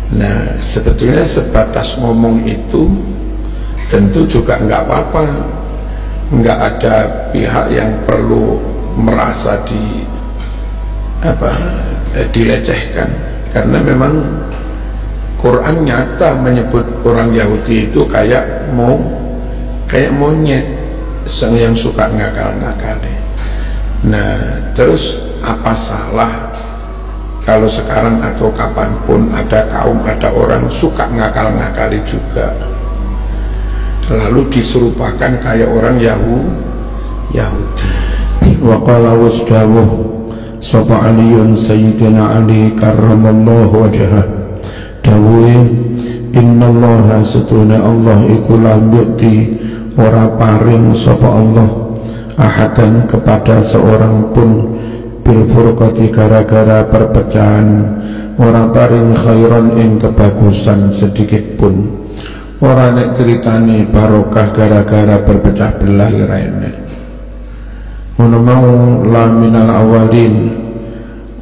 Nah, sebetulnya sebatas ngomong itu tentu juga nggak apa-apa, nggak ada pihak yang perlu merasa dilecehkan, karena memang Quran nyata menyebut orang Yahudi itu kayak monyet yang suka ngakal-ngakali. Nah, terus apa salah kalau sekarang atau kapanpun ada orang suka ngakal-ngakali juga, lalu diserupakan kayak orang Yahudi. Wa qala wasdawuh sapa aliyun sayyidina Ali karramallahu wajhah dawuhe innallaha satuna Allah iku lam yu'ti ora paring sapa Allah ahadan kepada seorang pun bil furqati gara-gara perpecahan, ora paring khairan ing kebagusan sedikit pun. Ora nek ceritani barokah gara-gara berpecah belah ora enek. Ngono mau la minal awalin,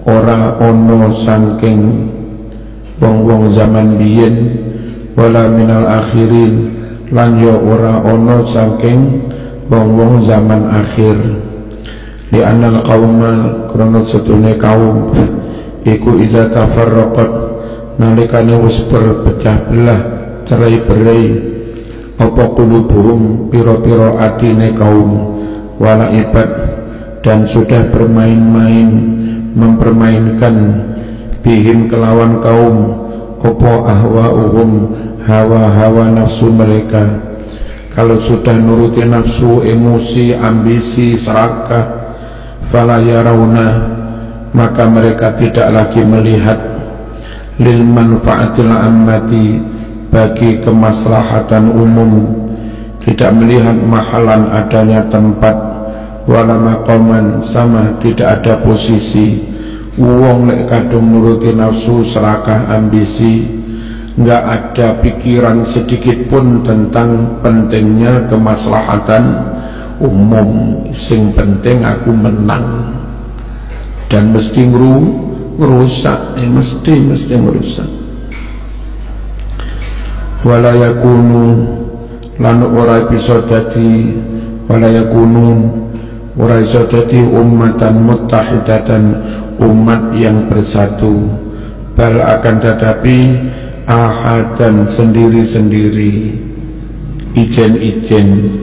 ora ono saking wong-wong zaman biyen, wala minal akhirin, lan yo ora ono saking wong-wong zaman akhir. Li anal qauman krono setune kaum iku idza tafarraqat nalikane wis berpecah belah cerai berai apa qulubuhum pira-pira atine kaum wala ibad dan sudah bermain-main mempermainkan bihim kelawan kaum apa ahwa'uhum hawa-hawa nafsu mereka. Kalau sudah nuruti nafsu, emosi, ambisi, serakah, fala yarawna, maka mereka tidak lagi melihat lil manfaatil ammati, bagi kemaslahatan umum, tidak melihat mahalan adanya tempat, wala maqaman, sama tidak ada posisi. Wong lek kadung nuruti nafsu, serakah, ambisi, nggak ada pikiran sedikit pun tentang pentingnya kemaslahatan umum. Sing penting aku menang, dan mesti ngerusak, mesti ngerusak. Wala yakunu, lan ora bisa dadi, wala yakunu, ora bisa dadi ummatan muttahidatan, umat yang bersatu, bal akan tetapi ahadan sendiri-sendiri, ijen-ijen.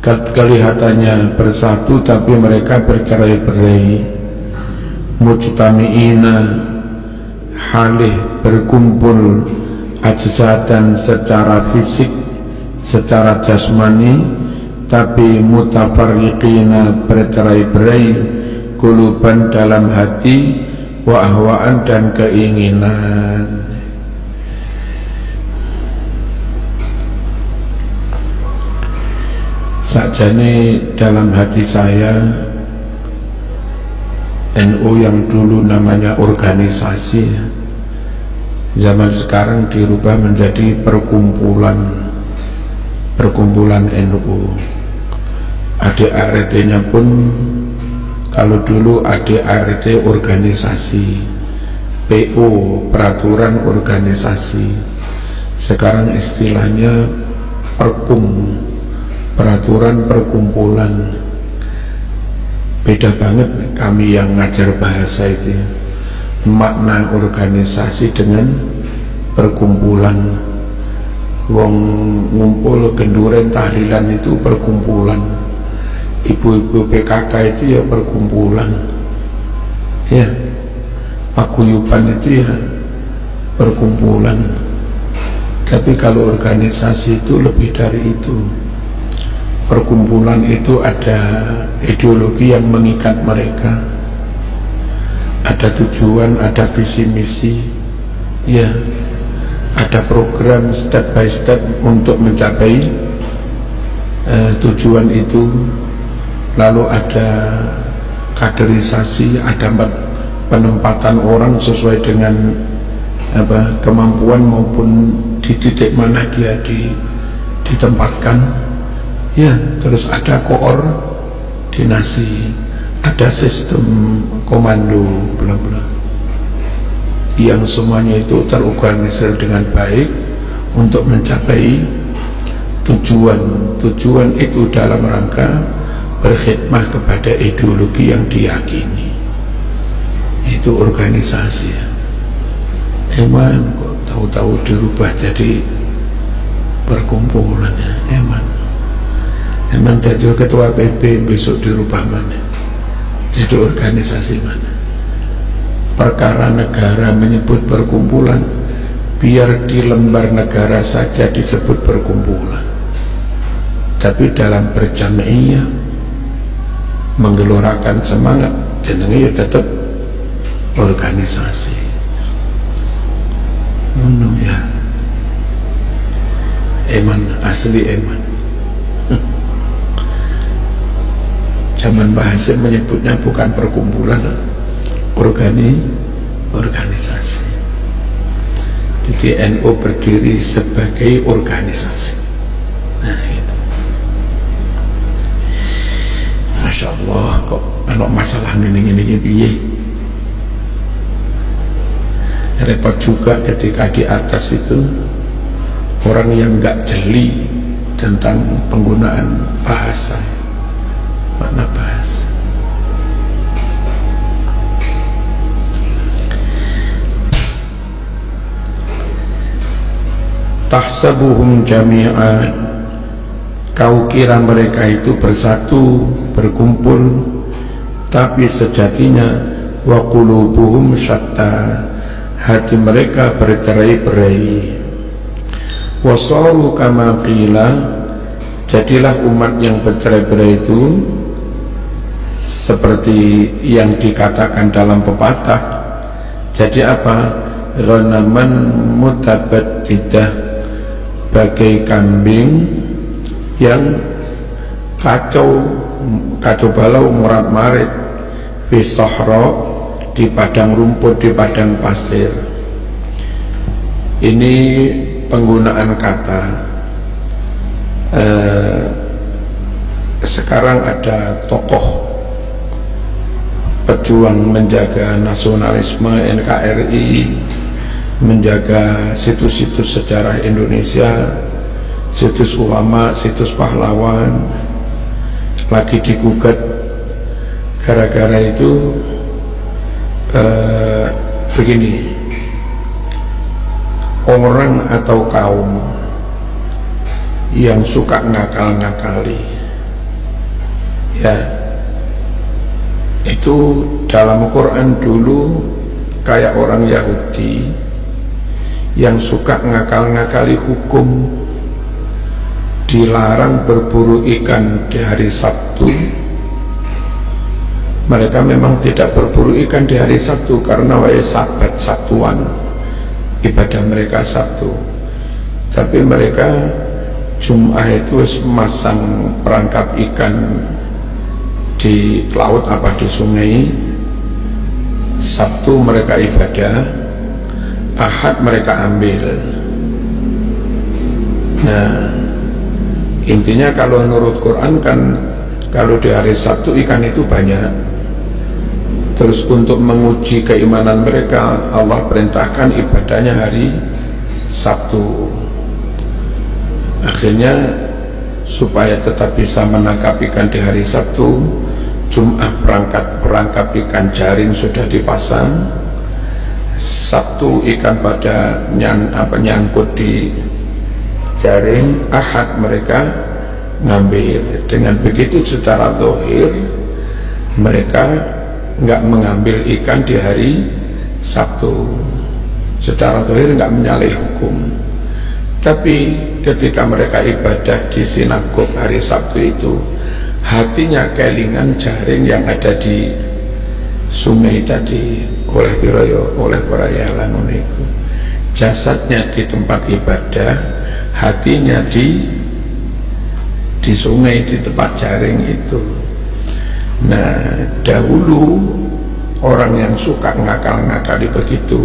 Kelihatannya bersatu tapi mereka bercerai-berai. Mujtami'ina, halih berkumpul, ajsadan secara fisik, secara jasmani, tapi mutafarriqina bercerai-berai, kuluban dalam hati, wa ahwaan dan keinginan. Sakjane dalam hati saya, NU yang dulu namanya organisasi, zaman sekarang dirubah menjadi perkumpulan NU. ADART-nya pun, kalau dulu ADART organisasi, PO peraturan organisasi, sekarang istilahnya peraturan perkumpulan. Beda banget kami yang ngajar bahasa itu, makna organisasi dengan perkumpulan. Wong ngumpul genduren tahlilan itu perkumpulan, ibu-ibu PKK itu ya perkumpulan, ya paguyuban itu ya perkumpulan. Tapi kalau organisasi itu lebih dari itu. Perkumpulan itu ada ideologi yang mengikat mereka, ada tujuan, ada visi misi, ya, ada program step by step untuk mencapai tujuan itu. Lalu ada kaderisasi, ada penempatan orang sesuai dengan kemampuan maupun di titik mana dia ditempatkan. Ya, terus ada koordinasi, ada sistem komando, bla bla. yang semuanya itu terorganisir dengan baik untuk mencapai tujuan itu dalam rangka berkhidmah kepada ideologi yang diyakini. Itu organisasi. Eman kok tahu-tahu dirubah jadi perkumpulan ya. Eman jadi ketua PP besok dirubah mana jadi organisasi mana. Perkara negara menyebut perkumpulan, biar di lembar negara saja disebut perkumpulan, tapi dalam berjamaiyah menggelorakan semangat jenenge tetap organisasi. Ya, eman asli eman. Zaman bahasa menyebutnya bukan perkumpulan, organisasi. Jadi NU berdiri sebagai organisasi. Nah itu. Masya Allah, kok ada masalah ini piye. Repot juga ketika di atas itu orang yang nggak jeli tentang penggunaan bahasa, makna bahasa. Tahsabuhum jami'an, kau kira mereka itu bersatu, berkumpul, tapi sejatinya wa qulubuhum syatta, hati mereka bercerai-berai. Wasalu kama qila, jadilah umat yang bercerai-berai itu seperti yang dikatakan dalam pepatah. Jadi apa? Ghanaman mutabaddidah, bagai kambing yang kacau balau morat-marit fi sahra, di padang rumput, di padang pasir. Ini penggunaan kata. Sekarang ada tokoh pejuang menjaga nasionalisme NKRI, menjaga situs-situs sejarah Indonesia, situs ulama, situs pahlawan, lagi digugat gara-gara itu. Begini, orang atau kaum yang suka ngakal-ngakali, ya, itu dalam Quran dulu kayak orang Yahudi yang suka ngakal-ngakali hukum, dilarang berburu ikan di hari Sabtu. Mereka memang tidak berburu ikan di hari Sabtu karena Sabat Sabtuan, ibadah mereka Sabtu. Tapi mereka Jum'ah itu memasang perangkap ikan di laut apa di sungai. Sabtu mereka ibadah, Ahad mereka ambil. Nah, intinya kalau menurut Quran kan kalau di hari Sabtu ikan itu banyak. Terus untuk menguji keimanan mereka, Allah perintahkan ibadahnya hari Sabtu. Akhirnya supaya tetap bisa menangkap ikan di hari Sabtu, Jumat perangkap ikan jaring sudah dipasang. Sabtu ikan pada nyangkut di jaring, Ahad mereka ngambil. Dengan begitu secara zahir mereka nggak mengambil ikan di hari Sabtu, secara zahir nggak menyalahi hukum. Tapi ketika mereka ibadah di sinagog hari Sabtu itu, hatinya kelingan jaring yang ada di sungai tadi oleh Biroyo, oleh Parayalan itu. Jasadnya di tempat ibadah, hatinya di sungai, di tempat jaring itu. Nah, dahulu orang yang suka ngakal-ngakali begitu.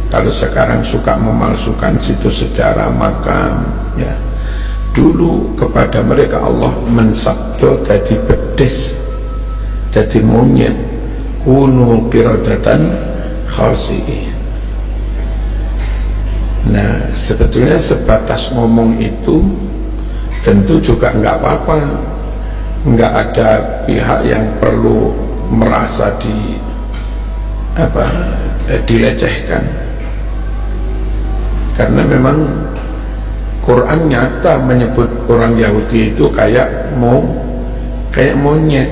Kalau sekarang suka memalsukan situs sejarah makam, ya. Dulu kepada mereka Allah mensabda jadi bedes, jadi monyet, kunu qiradatan khasiin. Nah, sebetulnya sebatas ngomong itu tentu juga nggak apa-apa, nggak ada pihak yang perlu merasa dilecehkan, karena memang Quran nyata menyebut orang Yahudi itu kayak monyet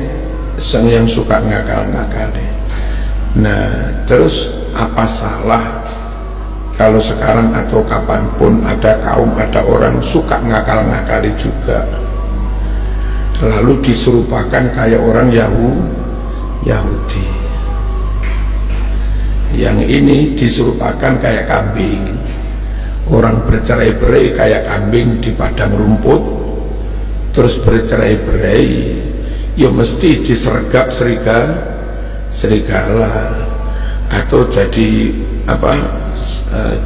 yang suka ngakal-ngakali. Nah, terus apa salah kalau sekarang atau kapanpun ada orang suka ngakal-ngakali juga, lalu diserupakan kayak orang Yahudi. Yang ini diserupakan kayak kambing, orang bercerai-berai kayak kambing di padang rumput, terus bercerai-berai ya mesti disergap serigala atau jadi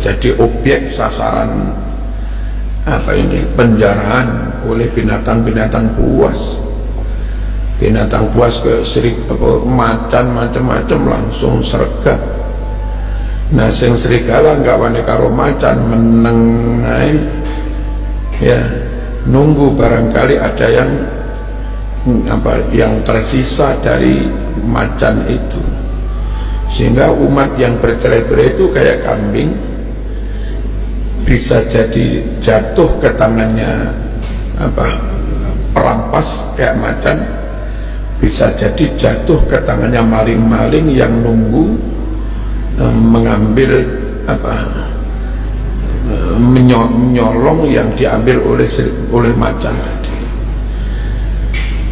jadi objek sasaran penjaraan oleh binatang-binatang buas. Binatang buas ke macan macam-macam langsung sergap. Nah, sing serigala nggak wani karo macan, meneng ya, nunggu barangkali ada yang tersisa dari macan itu, sehingga umat yang bercerai-berai itu kayak kambing, bisa jadi jatuh ke tangannya perampas kayak macan, bisa jadi jatuh ke tangannya maling-maling yang nunggu mengambil menyolong yang diambil oleh macan tadi.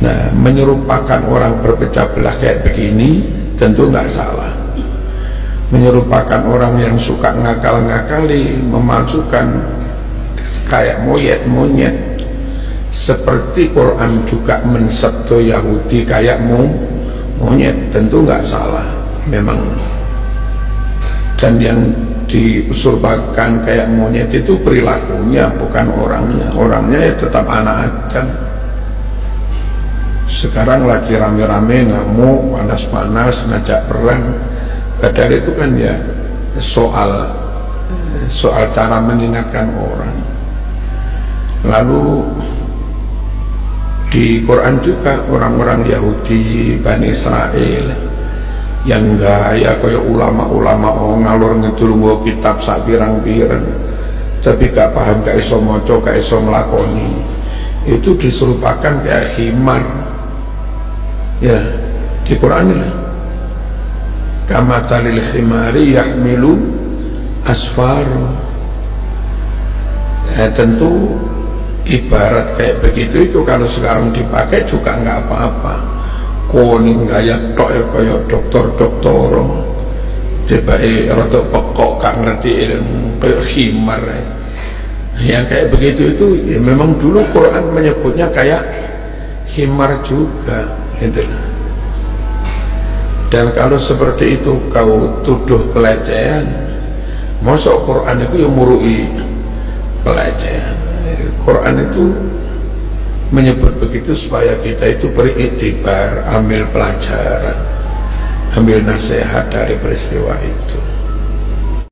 Nah, menyerupakan orang berpecah belah kayak begini tentu nggak salah. Menyerupakan orang yang suka ngakal-ngakali, memalsukan kayak monyet, seperti Quran juga mensabdo Yahudi kayak monyet, tentu nggak salah memang. Dan yang diusulkan kayak monyet itu perilakunya, bukan orangnya ya tetap anak Adam. Sekarang lagi rame-rame ngamuk, panas-panas, ngajak perang, padahal itu kan ya soal cara mengingatkan orang. Lalu di Quran juga orang-orang Yahudi, Bani Israel yang gaya kaya ulama-ulama ngalor ngidul nggo kitab sak pirang-pirang tapi gak paham, gak iso maca, gak iso nglakoni, itu diserupakan kayak himar ya di Quran ini. Kama talil himari yahmilu asfar. Tentu ibarat kayak begitu itu kalau sekarang dipakai juga nggak apa-apa. Kuning gaya tok ya kaya dokter coba rada pekok gak ngerti ilmu kayak himar ya kayak begitu itu ya, memang dulu Quran menyebutnya kayak himar juga gitu. Dan kalau seperti itu kau tuduh pelecehan, masa Quran itu yang murui pelecehan. Quran itu menyebut begitu supaya kita itu beriktibar, ambil pelajaran, ambil nasihat dari peristiwa itu.